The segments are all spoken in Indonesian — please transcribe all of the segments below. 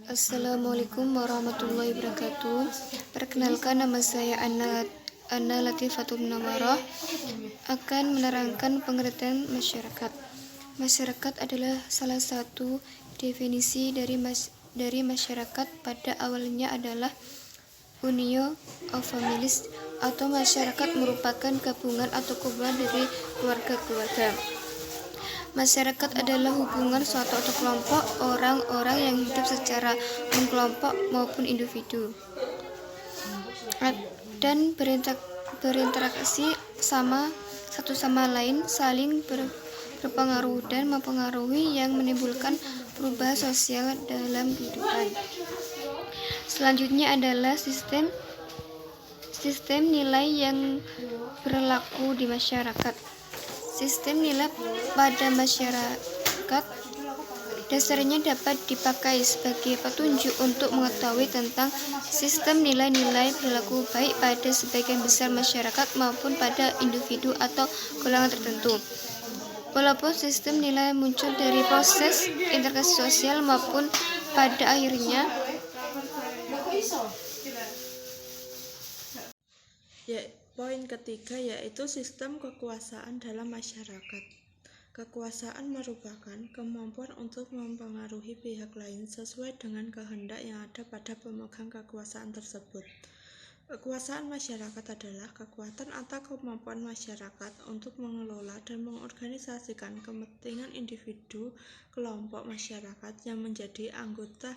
Assalamualaikum warahmatullahi wabarakatuh. Perkenalkan, nama saya Anna Latifatul Munawwarah, akan menerangkan pengertian masyarakat. Masyarakat adalah salah satu definisi dari masyarakat. Pada awalnya adalah Union of Families, atau masyarakat merupakan gabungan atau kumpulan dari keluarga-keluarga. Masyarakat adalah hubungan suatu atau kelompok orang-orang yang hidup secara mengkelompok maupun individu dan berinteraksi satu sama lain, saling berpengaruh dan mempengaruhi, yang menimbulkan perubahan sosial dalam kehidupan. Selanjutnya adalah sistem nilai yang berlaku di masyarakat. Sistem nilai pada masyarakat dasarnya dapat dipakai sebagai petunjuk untuk mengetahui tentang sistem nilai-nilai berlaku baik pada sebagian besar masyarakat maupun pada individu atau golongan tertentu. Walaupun sistem nilai muncul dari proses interaksi sosial maupun pada akhirnya Poin ketiga yaitu sistem kekuasaan dalam masyarakat. Kekuasaan merupakan kemampuan untuk mempengaruhi pihak lain sesuai dengan kehendak yang ada pada pemegang kekuasaan tersebut. Kekuasaan masyarakat adalah kekuatan atau kemampuan masyarakat untuk mengelola dan mengorganisasikan kepentingan individu, kelompok masyarakat yang menjadi anggota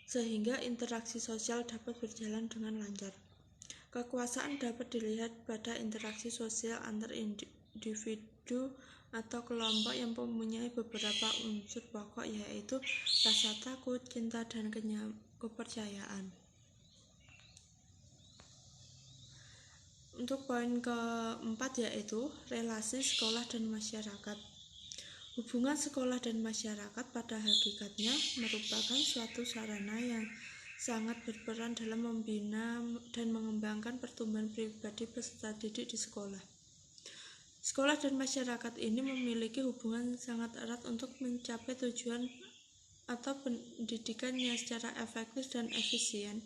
sehingga interaksi sosial dapat berjalan dengan lancar. Kekuasaan dapat dilihat pada interaksi sosial antar individu atau kelompok yang mempunyai beberapa unsur pokok, yaitu rasa takut, cinta, dan kepercayaan. Untuk poin keempat yaitu relasi sekolah dan masyarakat. Hubungan sekolah dan masyarakat pada hakikatnya merupakan suatu sarana yang sangat berperan dalam membina dan mengembangkan pertumbuhan pribadi peserta didik di sekolah. Sekolah dan masyarakat ini memiliki hubungan sangat erat untuk mencapai tujuan atau pendidikan yang secara efektif dan efisien.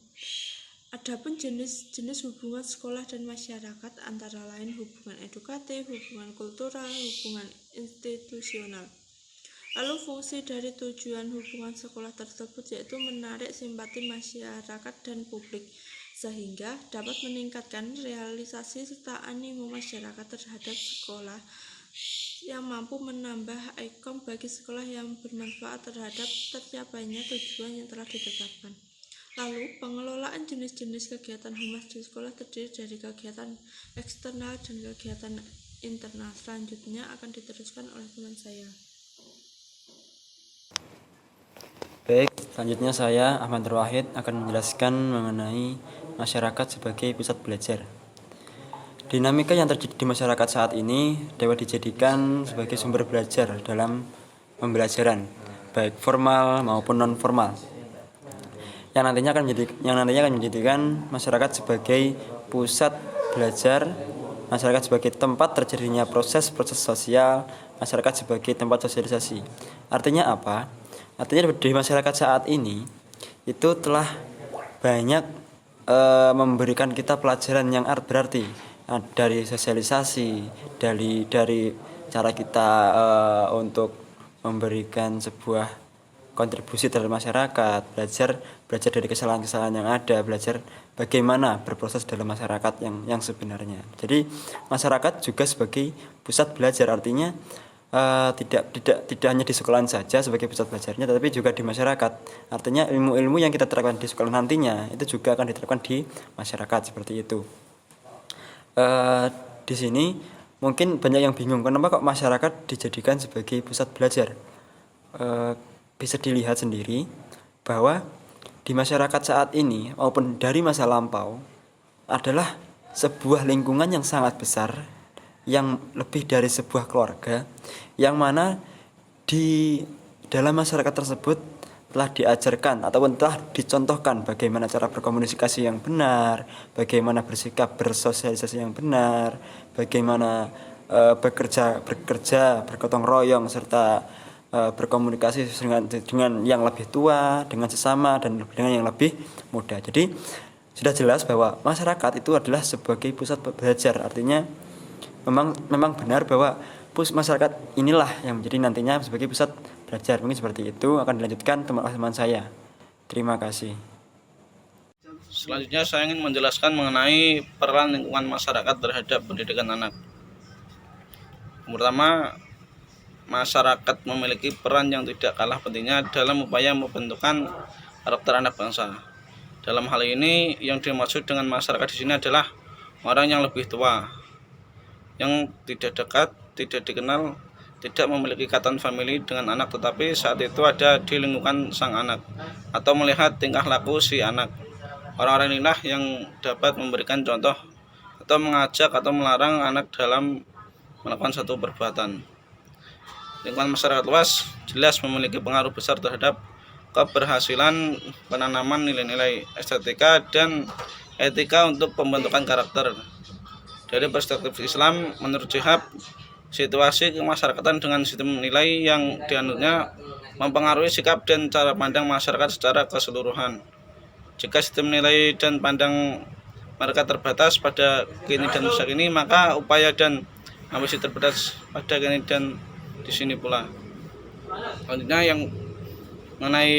Adapun jenis-jenis hubungan sekolah dan masyarakat antara lain hubungan edukatif, hubungan kultural, hubungan institusional. Lalu fungsi dari tujuan hubungan sekolah tersebut yaitu menarik simpati masyarakat dan publik, sehingga dapat meningkatkan realisasi serta animo masyarakat terhadap sekolah, yang mampu menambah income bagi sekolah yang bermanfaat terhadap tercapainya tujuan yang telah ditetapkan. Lalu, pengelolaan jenis-jenis kegiatan humas di sekolah terdiri dari kegiatan eksternal dan kegiatan internal. Selanjutnya akan diteruskan oleh teman saya. Baik, selanjutnya saya Ahmad Wahid akan menjelaskan mengenai masyarakat sebagai pusat belajar. Dinamika yang terjadi di masyarakat saat ini dapat dijadikan sebagai sumber belajar dalam pembelajaran, baik formal maupun non formal. Yang nantinya akan menjadikan masyarakat sebagai pusat belajar, masyarakat sebagai tempat terjadinya proses-proses sosial, masyarakat sebagai tempat sosialisasi. Artinya apa? Artinya di masyarakat saat ini itu telah banyak memberikan kita pelajaran yang berarti, dari sosialisasi, dari cara kita untuk memberikan sebuah kontribusi terhadap masyarakat, belajar dari kesalahan-kesalahan yang ada, belajar bagaimana berproses dalam masyarakat yang sebenarnya. Jadi masyarakat juga sebagai pusat belajar, artinya tidak hanya di sekolahan saja sebagai pusat belajarnya, tetapi juga di masyarakat. Artinya ilmu-ilmu yang kita terapkan di sekolah nantinya itu juga akan diterapkan di masyarakat, seperti itu. Di sini mungkin banyak yang bingung, kenapa kok masyarakat dijadikan sebagai pusat belajar. Bisa dilihat sendiri bahwa di masyarakat saat ini maupun dari masa lampau adalah sebuah lingkungan yang sangat besar, yang lebih dari sebuah keluarga, yang mana di dalam masyarakat tersebut telah diajarkan ataupun telah dicontohkan bagaimana cara berkomunikasi yang benar, bagaimana bersikap bersosialisasi yang benar, bagaimana bekerja, bergotong royong, serta berkomunikasi dengan yang lebih tua, dengan sesama, dan dengan yang lebih muda. Jadi sudah jelas bahwa masyarakat itu adalah sebagai pusat belajar. Artinya memang benar bahwa masyarakat inilah yang menjadi nantinya sebagai pusat belajar. Mungkin seperti itu akan dilanjutkan teman-teman saya. Terima kasih. Selanjutnya saya ingin menjelaskan mengenai peran lingkungan masyarakat terhadap pendidikan anak. Yang pertama, masyarakat memiliki peran yang tidak kalah pentingnya dalam upaya membentukkan karakter anak bangsa. Dalam hal ini, yang dimaksud dengan masyarakat di sini adalah orang yang lebih tua, yang tidak dekat, tidak dikenal, tidak memiliki ikatan famili dengan anak, tetapi saat itu ada di lingkungan sang anak atau melihat tingkah laku si anak. Orang-orang inilah yang dapat memberikan contoh atau mengajak atau melarang anak dalam melakukan satu perbuatan. Lingkungan masyarakat luas jelas memiliki pengaruh besar terhadap keberhasilan penanaman nilai-nilai estetika dan etika untuk pembentukan karakter. Dari perspektif Islam, menurut Syihab, situasi kemasyarakatan dengan sistem nilai yang dianutnya mempengaruhi sikap dan cara pandang masyarakat secara keseluruhan. Jika sistem nilai dan pandang mereka terbatas pada kini dan masa kini, maka upaya dan ambisi terbatas pada kini dan di sini pula. Selanjutnya yang mengenai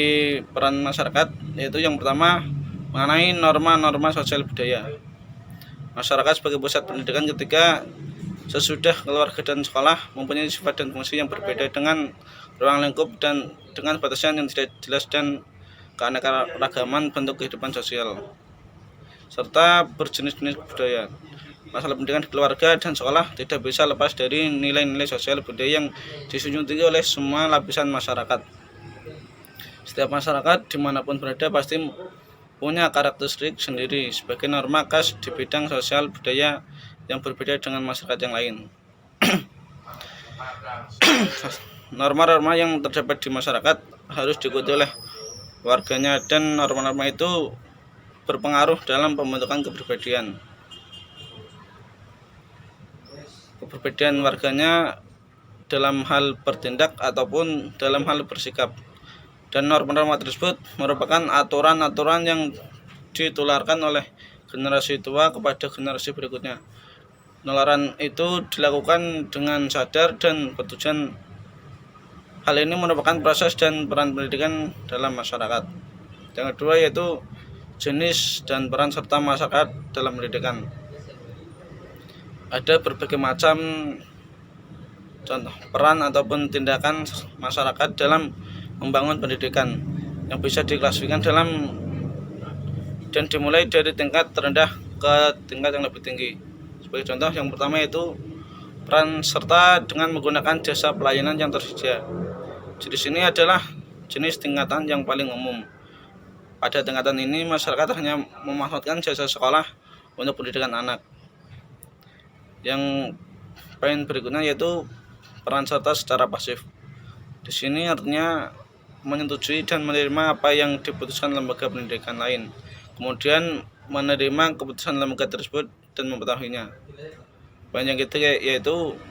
peran masyarakat, yaitu yang pertama mengenai norma-norma sosial budaya. Masyarakat sebagai pusat pendidikan ketika sesudah keluarga dan sekolah mempunyai sifat dan fungsi yang berbeda dengan ruang lingkup dan dengan batasan yang tidak jelas dan keanekaragaman bentuk kehidupan sosial serta berjenis-jenis budaya. Masalah pendidikan di keluarga dan sekolah tidak bisa lepas dari nilai-nilai sosial budaya yang disunjung tinggi oleh semua lapisan masyarakat. Setiap masyarakat dimanapun berada pasti punya karakteristik sendiri sebagai norma khas di bidang sosial budaya yang berbeda dengan masyarakat yang lain. Norma-norma yang terdapat di masyarakat harus diikuti oleh warganya dan norma-norma itu berpengaruh dalam pembentukan keberbedaan warganya dalam hal bertindak ataupun dalam hal bersikap. Dan norma-norma tersebut merupakan aturan-aturan yang ditularkan oleh generasi tua kepada generasi berikutnya. Penularan itu dilakukan dengan sadar dan bertujuan. Hal ini merupakan proses dan peran pendidikan dalam masyarakat. Yang kedua yaitu jenis dan peran serta masyarakat dalam pendidikan. Ada berbagai macam contoh peran ataupun tindakan masyarakat dalam membangun pendidikan yang bisa diklasifikasikan dalam dan dimulai dari tingkat terendah ke tingkat yang lebih tinggi. Sebagai contoh yang pertama yaitu peran serta dengan menggunakan jasa pelayanan yang tersedia. Jenis ini adalah jenis tingkatan yang paling umum. Pada tingkatan ini masyarakat hanya memanfaatkan jasa sekolah untuk pendidikan anak. Yang poin berikutnya yaitu peran serta secara pasif. Di sini artinya menyetujui dan menerima apa yang diputuskan lembaga pendidikan lain, kemudian menerima keputusan lembaga tersebut dan mengetahuinya. Poin yang ketiga yaitu